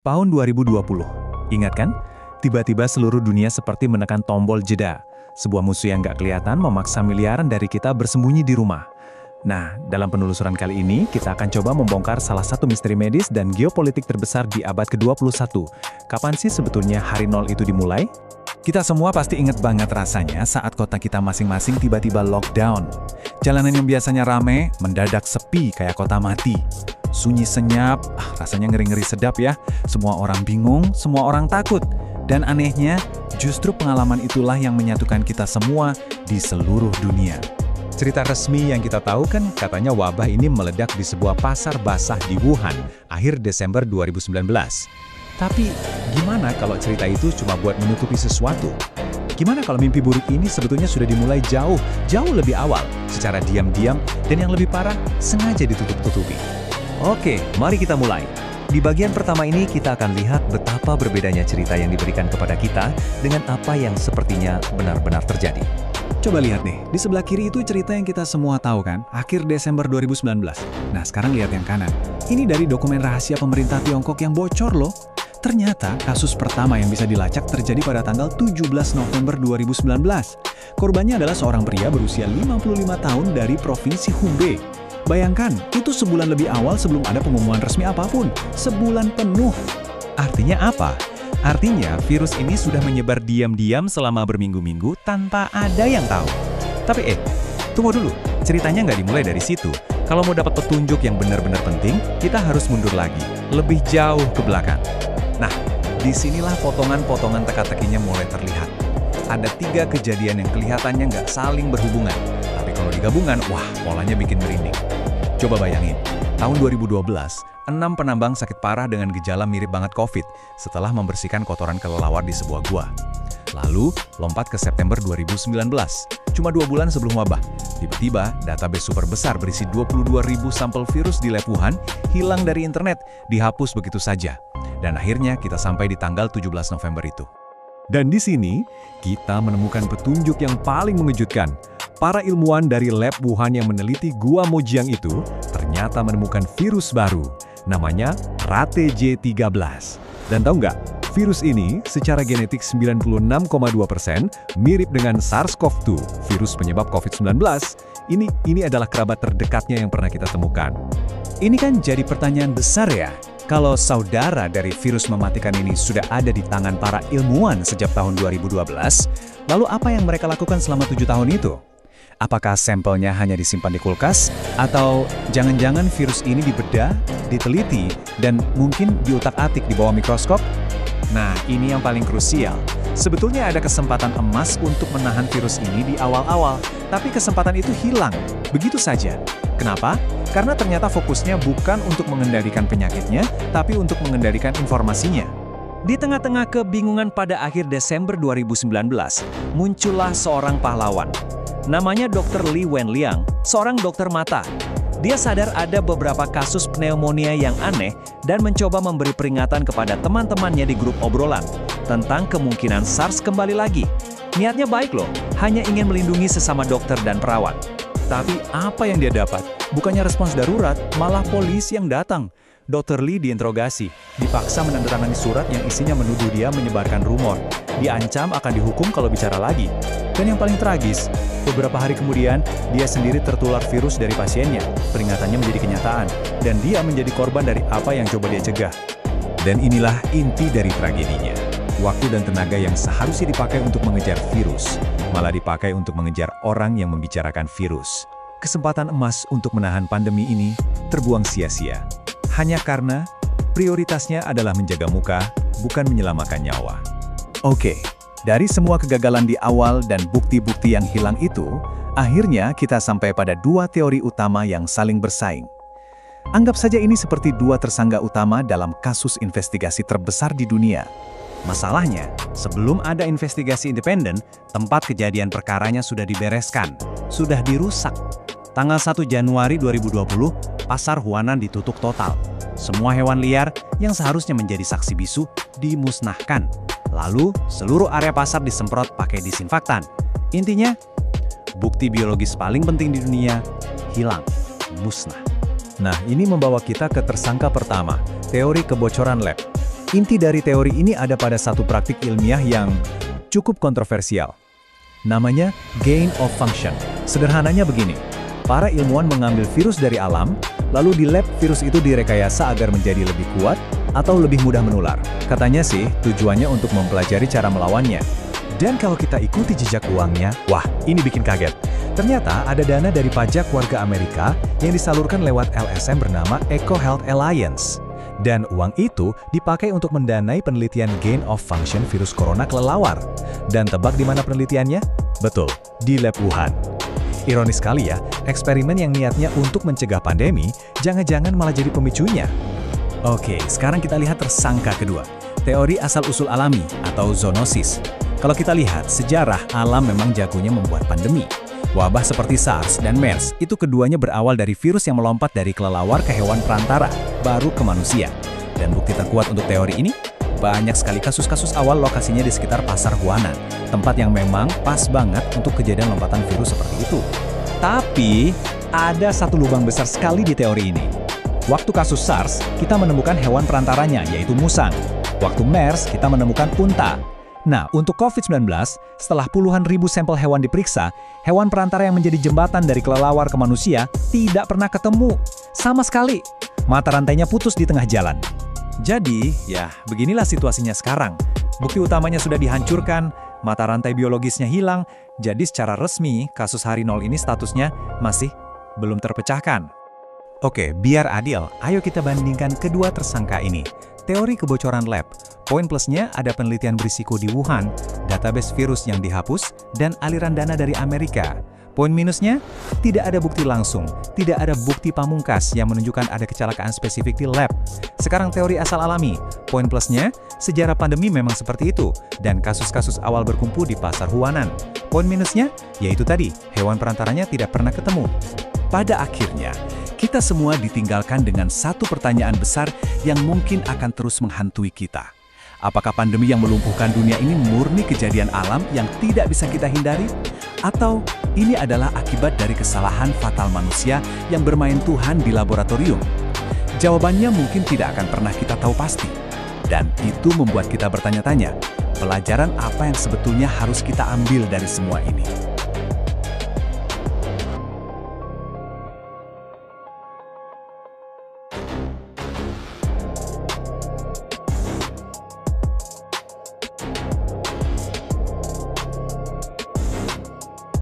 Tahun 2020, ingat kan? Tiba-tiba seluruh dunia seperti menekan tombol jeda. Sebuah musuh yang nggak kelihatan memaksa miliaran dari kita bersembunyi di rumah. Nah, dalam penelusuran kali ini, kita akan coba membongkar salah satu misteri medis dan geopolitik terbesar di abad ke-21. Kapan sih sebetulnya hari nol itu dimulai? Kita semua pasti ingat banget rasanya saat kota kita masing-masing tiba-tiba lockdown. Jalanan yang biasanya rame, mendadak sepi kayak kota mati. Sunyi senyap, rasanya ngeri-ngeri sedap ya. Semua orang bingung, semua orang takut. Dan anehnya, justru pengalaman itulah yang menyatukan kita semua di seluruh dunia. Cerita resmi yang kita tahu kan katanya wabah ini meledak di sebuah pasar basah di Wuhan, akhir Desember 2019. Tapi gimana kalau cerita itu cuma buat menutupi sesuatu? Gimana kalau mimpi buruk ini sebetulnya sudah dimulai jauh lebih awal, secara diam-diam, dan yang lebih parah, sengaja ditutup-tutupi? Oke, mari kita mulai. Di bagian pertama ini kita akan lihat betapa berbedanya cerita yang diberikan kepada kita dengan apa yang sepertinya benar-benar terjadi. Coba lihat nih, di sebelah kiri itu cerita yang kita semua tahu kan, akhir Desember 2019. Nah, sekarang lihat yang kanan. Ini dari dokumen rahasia pemerintah Tiongkok yang bocor loh. Ternyata kasus pertama yang bisa dilacak terjadi pada tanggal 17 November 2019. Korbannya adalah seorang pria berusia 55 tahun dari Provinsi Hubei. Bayangkan, itu sebulan lebih awal sebelum ada pengumuman resmi apapun. Sebulan penuh. Artinya apa? Artinya virus ini sudah menyebar diam-diam selama berminggu-minggu tanpa ada yang tahu. Tapi tunggu dulu. Ceritanya nggak dimulai dari situ. Kalau mau dapat petunjuk yang benar-benar penting, kita harus mundur lagi. Lebih jauh ke belakang. Nah, disinilah potongan-potongan teka-tekinya mulai terlihat. Ada 3 kejadian yang kelihatannya nggak saling berhubungan. Tapi kalau digabungan, wah, polanya bikin merinding. Coba bayangin, tahun 2012, 6 penambang sakit parah dengan gejala mirip banget COVID setelah membersihkan kotoran kelelawar di sebuah gua. Lalu, lompat ke September 2019, cuma 2 bulan sebelum wabah. Tiba-tiba, database super besar berisi 22.000 sampel virus di lab Wuhan hilang dari internet, dihapus begitu saja. Dan akhirnya kita sampai di tanggal 17 November itu. Dan di sini, kita menemukan petunjuk yang paling mengejutkan. Para ilmuwan dari lab Wuhan yang meneliti Gua Mojiang itu ternyata menemukan virus baru, namanya RATJ13. Dan tahu nggak, virus ini secara genetik 96,2% mirip dengan SARS-CoV-2, virus penyebab COVID-19. Ini adalah kerabat terdekatnya yang pernah kita temukan. Ini kan jadi pertanyaan besar ya. Kalau saudara dari virus mematikan ini sudah ada di tangan para ilmuwan sejak tahun 2012, lalu apa yang mereka lakukan selama 7 tahun itu? Apakah sampelnya hanya disimpan di kulkas? Atau jangan-jangan virus ini dibedah, diteliti, dan mungkin diutak-atik di bawah mikroskop? Nah, ini yang paling krusial. Sebetulnya ada kesempatan emas untuk menahan virus ini di awal-awal, tapi kesempatan itu hilang, begitu saja. Kenapa? Karena ternyata fokusnya bukan untuk mengendalikan penyakitnya, tapi untuk mengendalikan informasinya. Di tengah-tengah kebingungan pada akhir Desember 2019, muncullah seorang pahlawan. Namanya Dr. Li Wenliang, seorang dokter mata. Dia sadar ada beberapa kasus pneumonia yang aneh dan mencoba memberi peringatan kepada teman-temannya di grup obrolan tentang kemungkinan SARS kembali lagi. Niatnya baik loh, hanya ingin melindungi sesama dokter dan perawat. Tapi apa yang dia dapat? Bukannya respons darurat, malah polisi yang datang. Dr. Li diinterogasi, dipaksa menandatangani surat yang isinya menuduh dia menyebarkan rumor. Diancam akan dihukum kalau bicara lagi. Dan yang paling tragis, beberapa hari kemudian, dia sendiri tertular virus dari pasiennya. Peringatannya menjadi kenyataan, dan dia menjadi korban dari apa yang coba dia cegah. Dan inilah inti dari tragedinya. Waktu dan tenaga yang seharusnya dipakai untuk mengejar virus, malah dipakai untuk mengejar orang yang membicarakan virus. Kesempatan emas untuk menahan pandemi ini terbuang sia-sia. Hanya karena prioritasnya adalah menjaga muka, bukan menyelamatkan nyawa. Oke, dari semua kegagalan di awal dan bukti-bukti yang hilang itu, akhirnya kita sampai pada 2 teori utama yang saling bersaing. Anggap saja ini seperti 2 tersangka utama dalam kasus investigasi terbesar di dunia. Masalahnya, sebelum ada investigasi independen, tempat kejadian perkaranya sudah dibereskan, sudah dirusak. Tanggal 1 Januari 2020, pasar Huanan ditutup total. Semua hewan liar yang seharusnya menjadi saksi bisu dimusnahkan. Lalu, seluruh area pasar disemprot pakai disinfektan. Intinya, bukti biologis paling penting di dunia hilang, musnah. Nah, ini membawa kita ke tersangka pertama, teori kebocoran lab. Inti dari teori ini ada pada satu praktik ilmiah yang cukup kontroversial. Namanya gain of function. Sederhananya begini, para ilmuwan mengambil virus dari alam, lalu di lab virus itu direkayasa agar menjadi lebih kuat atau lebih mudah menular. Katanya sih, tujuannya untuk mempelajari cara melawannya. Dan kalau kita ikuti jejak uangnya, wah, ini bikin kaget. Ternyata ada dana dari pajak warga Amerika yang disalurkan lewat LSM bernama Eco Health Alliance. Dan uang itu dipakai untuk mendanai penelitian gain of function virus corona kelelawar. Dan tebak di mana penelitiannya? Betul, di lab Wuhan. Ironis sekali ya, eksperimen yang niatnya untuk mencegah pandemi, jangan-jangan malah jadi pemicunya. Oke, sekarang kita lihat tersangka kedua, teori asal-usul alami atau zoonosis. Kalau kita lihat, sejarah alam memang jagonya membuat pandemi. Wabah seperti SARS dan MERS, itu keduanya berawal dari virus yang melompat dari kelelawar ke hewan perantara, baru ke manusia. Dan bukti terkuat untuk teori ini, banyak sekali kasus-kasus awal lokasinya di sekitar pasar Huanan, tempat yang memang pas banget untuk kejadian lompatan virus seperti itu. Tapi, ada satu lubang besar sekali di teori ini. Waktu kasus SARS, kita menemukan hewan perantaranya, yaitu musang. Waktu MERS, kita menemukan unta. Nah, untuk COVID-19, setelah puluhan ribu sampel hewan diperiksa, hewan perantara yang menjadi jembatan dari kelelawar ke manusia tidak pernah ketemu. Sama sekali. Mata rantainya putus di tengah jalan. Jadi, ya, beginilah situasinya sekarang. Bukti utamanya sudah dihancurkan, mata rantai biologisnya hilang, jadi secara resmi, kasus hari nol ini statusnya masih belum terpecahkan. Oke, biar adil, ayo kita bandingkan kedua tersangka ini. Teori kebocoran lab. Poin plusnya ada penelitian berisiko di Wuhan, database virus yang dihapus, dan aliran dana dari Amerika. Poin minusnya, tidak ada bukti langsung, tidak ada bukti pamungkas yang menunjukkan ada kecelakaan spesifik di lab. Sekarang teori asal alami. Poin plusnya, sejarah pandemi memang seperti itu, dan kasus-kasus awal berkumpul di pasar Huanan. Poin minusnya, yaitu tadi, hewan perantaranya tidak pernah ketemu. Pada akhirnya, kita semua ditinggalkan dengan satu pertanyaan besar yang mungkin akan terus menghantui kita. Apakah pandemi yang melumpuhkan dunia ini murni kejadian alam yang tidak bisa kita hindari? Atau ini adalah akibat dari kesalahan fatal manusia yang bermain Tuhan di laboratorium? Jawabannya mungkin tidak akan pernah kita tahu pasti. Dan itu membuat kita bertanya-tanya, pelajaran apa yang sebetulnya harus kita ambil dari semua ini?